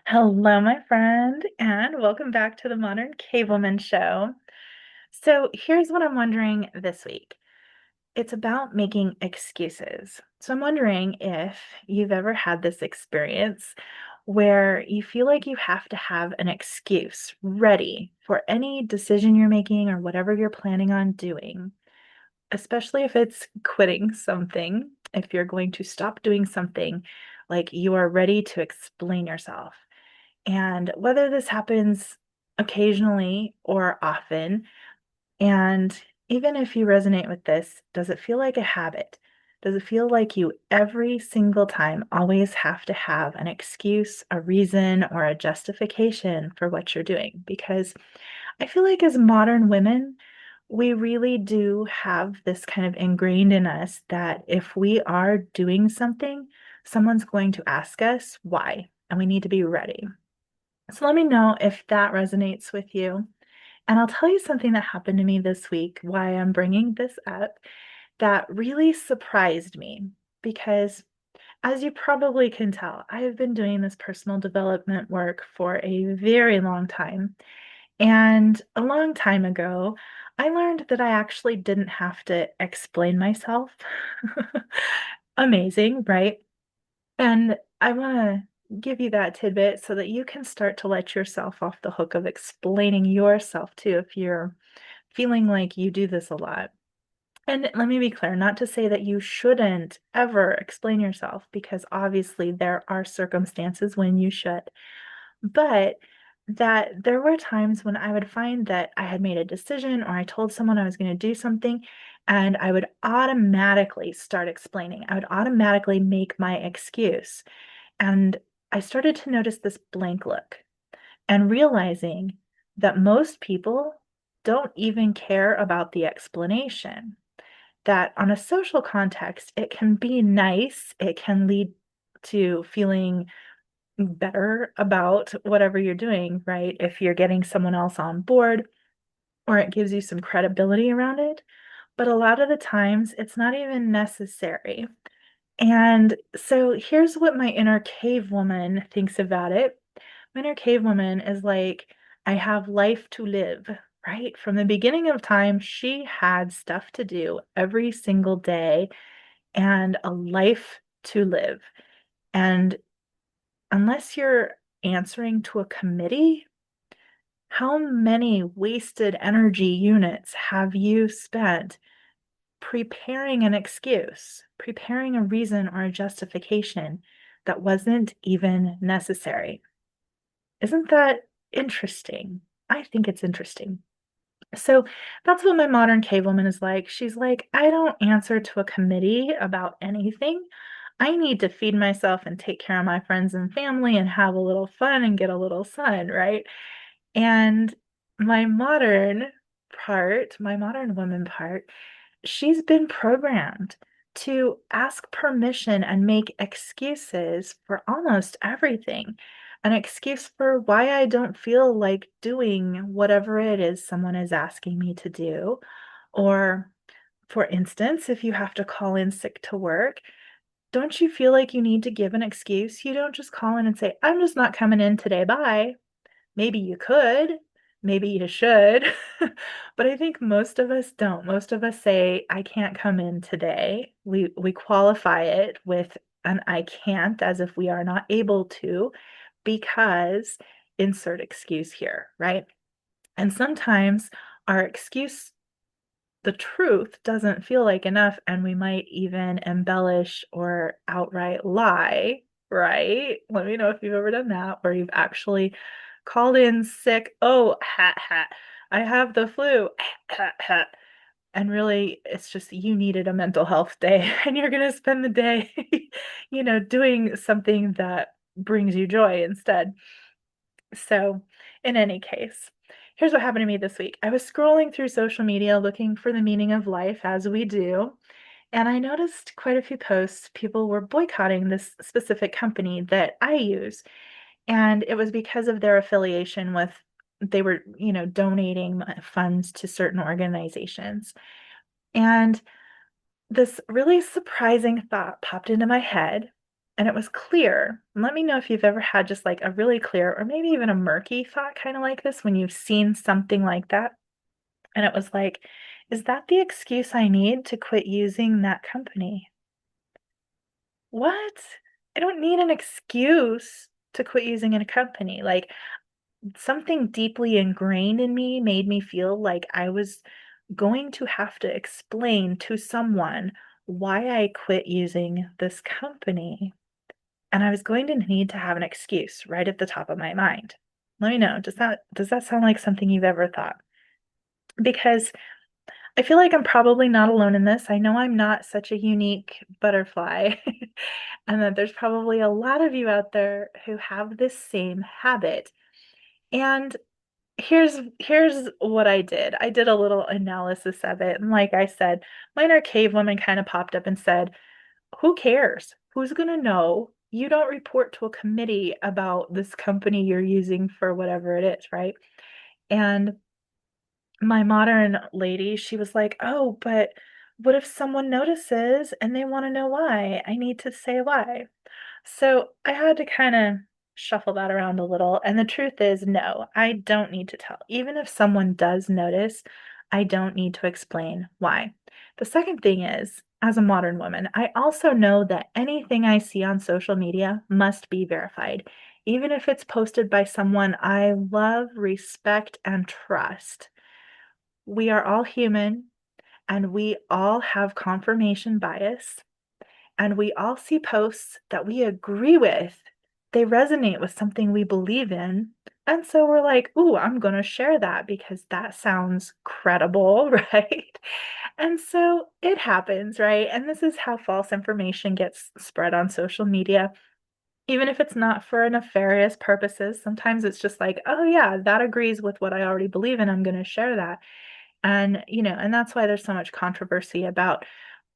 Hello, my friend, and welcome back to the Modern Cableman Show. So, here's what I'm wondering this week. It's about making excuses. So, I'm wondering if you've ever had this experience where you feel like you have to have an excuse ready for any decision you're making or whatever you're planning on doing, especially if it's quitting something, if you're going to stop doing something, like you are ready to explain yourself. And whether this happens occasionally or often, and even if you resonate with this, does it feel like a habit? Does it feel like you every single time always have to have an excuse, a reason, or a justification for what you're doing? Because I feel like as modern women, we really do have this kind of ingrained in us that if we are doing something, someone's going to ask us why, and we need to be ready. So let me know if that resonates with you. And I'll tell you something that happened to me this week, why I'm bringing this up, that really surprised me. Because as you probably can tell, I have been doing this personal development work for a very long time. And a long time ago, I learned that I actually didn't have to explain myself. Amazing, right? And I want to give you that tidbit so that you can start to let yourself off the hook of explaining yourself too if you're feeling like you do this a lot. And let me be clear, not to say that you shouldn't ever explain yourself, because obviously there are circumstances when you should, but that there were times when I would find that I had made a decision or I told someone I was going to do something, and I would automatically start explaining. I would automatically make my excuse. And I started to notice this blank look and realizing that most people don't even care about the explanation. That on a social context, it can be nice, it can lead to feeling better about whatever you're doing, right? If you're getting someone else on board, or it gives you some credibility around it. But a lot of the times, it's not even necessary. And so here's what my inner cave woman thinks about it. My inner cave woman is like, I have life to live, right? From the beginning of time, she had stuff to do every single day and a life to live. And unless you're answering to a committee, how many wasted energy units have you spent preparing an excuse, preparing a reason or a justification that wasn't even necessary? Isn't that interesting? I think it's interesting. So that's what my modern cave woman is like. She's like, I don't answer to a committee about anything. I need to feed myself and take care of my friends and family and have a little fun and get a little sun, right? And my modern my modern woman part, she's been programmed to ask permission and make excuses for almost everything. An excuse for why I don't feel like doing whatever it is someone is asking me to do. Or, for instance, if you have to call in sick to work, don't you feel like you need to give an excuse? You don't just call in and say, I'm just not coming in today. Bye. Maybe you could, maybe you should, but I think most of us don't. Most of us say, I can't come in today. We qualify it with an I can't, as if we are not able to, because insert excuse here, right? And sometimes our excuse, the truth, doesn't feel like enough, and we might even embellish or outright lie, right? Let me know if you've ever done that, where you've actually called in sick. Oh, hat, hat. I have the flu. Hat, hat. And really, it's just you needed a mental health day, and you're going to spend the day, doing something that brings you joy instead. So, in any case, here's what happened to me this week. I was scrolling through social media looking for the meaning of life, as we do, and I noticed quite a few posts. People were boycotting this specific company that I use, and it was because of their affiliation with, they were, donating funds to certain organizations. And this really surprising thought popped into my head, and it was clear. Let me know if you've ever had just like a really clear or maybe even a murky thought kind of like this when you've seen something like that. And it was like, is that the excuse I need to quit using that company? What? I don't need an excuse to quit using a company. Like something deeply ingrained in me made me feel like I was going to have to explain to someone why I quit using this company. And I was going to need to have an excuse right at the top of my mind. Let me know, does that sound like something you've ever thought? Because I feel like I'm probably not alone in this. I know I'm not such a unique butterfly, and that there's probably a lot of you out there who have this same habit. And here's what I did. I did a little analysis of it. And like I said, my inner cave woman kind of popped up and said, who cares? Who's going to know? You don't report to a committee about this company you're using for whatever it is, right? And my modern lady, she was like, oh, but what if someone notices and they want to know why? I need to say why. So I had to kind of shuffle that around a little. And the truth is, no, I don't need to tell. Even if someone does notice, I don't need to explain why. The second thing is, as a modern woman, I also know that anything I see on social media must be verified, even if it's posted by someone I love, respect, and trust. We are all human and we all have confirmation bias and we all see posts that we agree with. They resonate with something we believe in. And so we're like, ooh, I'm going to share that because that sounds credible, right? And so it happens, right? And this is how false information gets spread on social media. Even if it's not for nefarious purposes, sometimes it's just like, oh, yeah, that agrees with what I already believe in. I'm going to share that. And that's why there's so much controversy about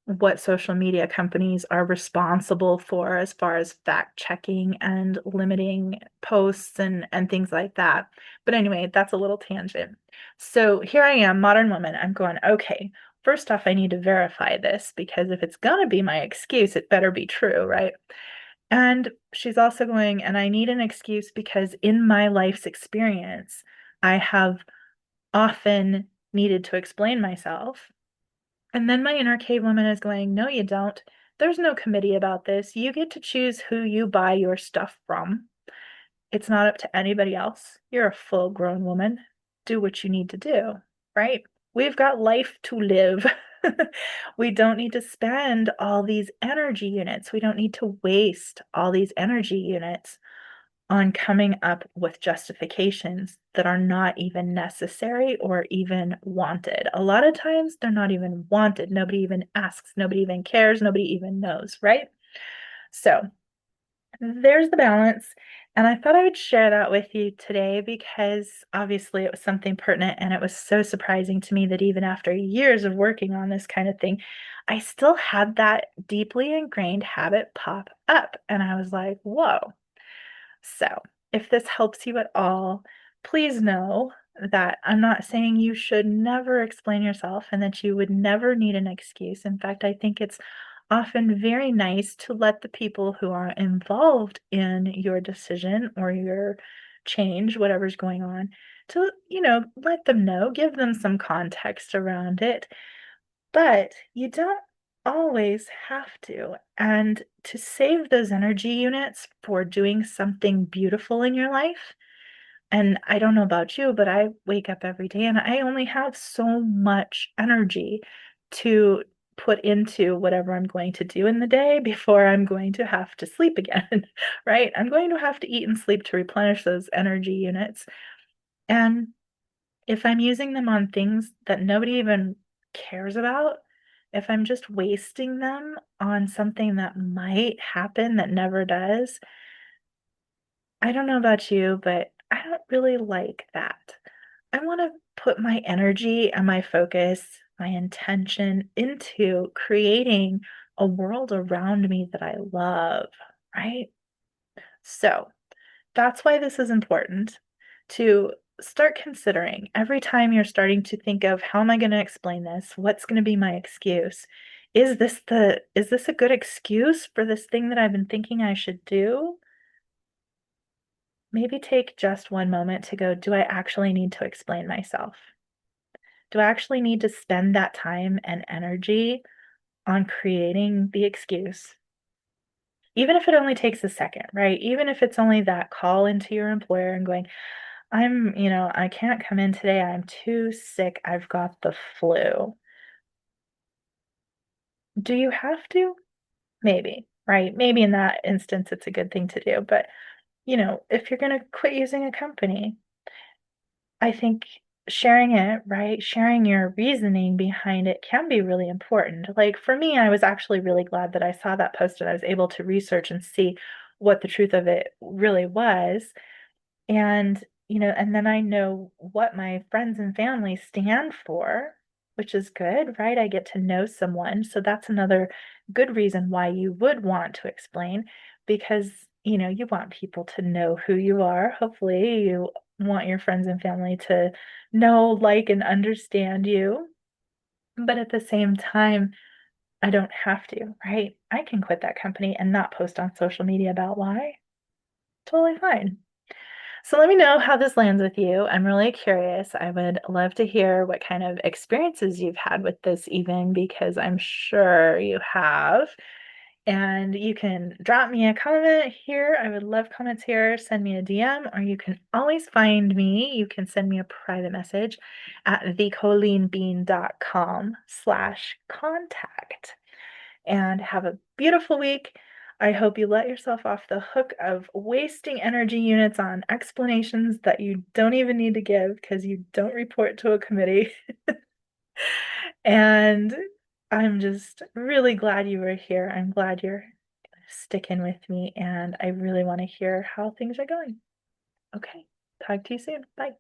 what social media companies are responsible for as far as fact checking and limiting posts and things like that. But anyway, that's a little tangent. So here I am, modern woman. I'm going, okay, first off, I need to verify this because if it's going to be my excuse, it better be true, right? And she's also going, and I need an excuse because in my life's experience, I have often needed to explain myself. And then my inner cave woman is going, no, you don't. There's no committee about this. You get to choose who you buy your stuff from. It's not up to anybody else. You're a full grown woman. Do what you need to do, right? We've got life to live. We don't need to spend all these energy units. We don't need to waste all these energy units on coming up with justifications that are not even necessary or even wanted. A lot of times they're not even wanted. Nobody even asks, nobody even cares, nobody even knows, right? So there's the balance. And I thought I would share that with you today because obviously it was something pertinent and it was so surprising to me that even after years of working on this kind of thing, I still had that deeply ingrained habit pop up. And I was like, whoa. So, if this helps you at all, please know that I'm not saying you should never explain yourself and that you would never need an excuse. In fact, I think it's often very nice to let the people who are involved in your decision or your change, whatever's going on, to, let them know, give them some context around it. But you don't always have to. And to save those energy units for doing something beautiful in your life, and I don't know about you, but I wake up every day and I only have so much energy to put into whatever I'm going to do in the day before I'm going to have to sleep again, right? I'm going to have to eat and sleep to replenish those energy units. And if I'm using them on things that nobody even cares about, if I'm just wasting them on something that might happen that never does, I don't know about you, but I don't really like that. I want to put my energy and my focus, my intention into creating a world around me that I love, right? So, that's why this is important to start considering every time you're starting to think of how am I going to explain this? What's going to be my excuse? is this a good excuse for this thing that I've been thinking I should do? Maybe take just one moment to go, do I actually need to explain myself? Do I actually need to spend that time and energy on creating the excuse? Even if it only takes a second, right? Even if it's only that call into your employer and going, I can't come in today. I'm too sick. I've got the flu. Do you have to? Maybe, right? Maybe in that instance, it's a good thing to do. But, if you're going to quit using a company, I think sharing it, right? Sharing your reasoning behind it can be really important. Like for me, I was actually really glad that I saw that post and I was able to research and see what the truth of it really was. And then I know what my friends and family stand for, which is good, right? I get to know someone. So that's another good reason why you would want to explain because, you want people to know who you are. Hopefully, you want your friends and family to know, like, and understand you. But at the same time, I don't have to, right? I can quit that company and not post on social media about why. Totally fine. So let me know how this lands with you. I'm really curious. I would love to hear what kind of experiences you've had with this, even because I'm sure you have. And you can drop me a comment here. I would love comments here. Send me a DM, or you can always find me. You can send me a private message at thecolleenbean.com/contact and have a beautiful week. I hope you let yourself off the hook of wasting energy units on explanations that you don't even need to give because you don't report to a committee. And I'm just really glad you were here. I'm glad you're sticking with me, and I really want to hear how things are going. Okay, talk to you soon. Bye.